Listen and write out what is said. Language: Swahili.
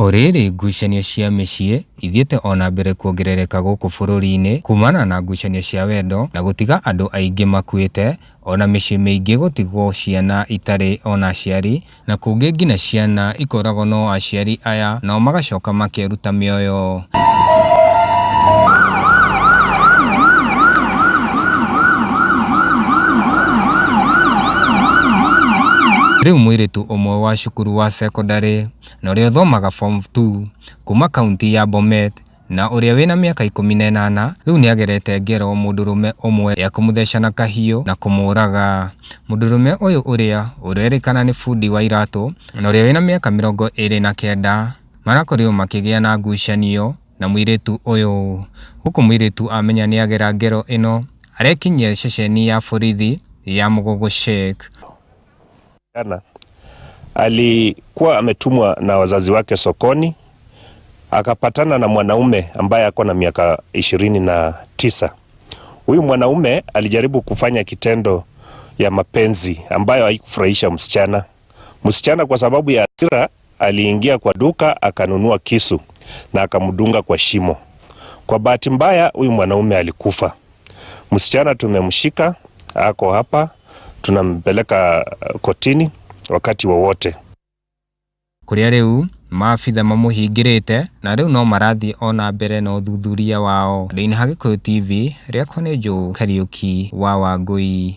Orere ngucanio cia mĩciĩ ithiĩte ona mbere kuongerereka gũkũ bũrũri-inĩ kumana na ngucanio cia wendo na gũtiga andũ aingĩ makuĩte, ona mĩciĩ mĩingĩ gũtigwo ciana itarĩ ona aciari, na kũngĩ nginya ciana ikoragwo no aciari aya nao magacoka makĩruta mĩoyo. Rĩu Muiritu ũmwe wa cukuru wa secondary na ũrĩa ũthomaga form 2 kuma kaunti ya Bomet na ũrĩa wĩna mĩaka 18 rĩu nĩagerete ngero mũndũrũme ũmwe ya kũmũtheca na kahiũ na kũmũraga. Mũndũrũme ũyũ ũrĩa ũrerĩkana nĩ bundi wa iratũ na ũrĩa wĩna mĩaka 29 marakorirwo makĩgĩa na ngucanio na Muiritu ũyũ. Huku Muiritu amenya nĩagera ngero ĩno arekinyia ceceni ya borithi ya Mudurume. Alikuwa ametumwa na wazazi wake sokoni, akapatana na mwanaume ambaye ako na miaka 29. Huyu mwanaume alijaribu kufanya kitendo ya mapenzi ambayo haikufurahisha msichana. Msichana kwa sababu ya hasira aliingia kwa duka akanunua kisu na akamdunga kwa shimo. Kwa bahati mbaya huyu mwanaume alikufa. Msichana tumemshika, ako hapa, tunampeleka kotini wakati wowote. Kuria rĩu maabitha mamũhingĩrĩte na rĩu no marathiĩ ona mbere na ũthuthuria wao. Thĩinĩ ha Gĩkũyũ TV, Ria Wendo-Joe Kariuki wa Wangui.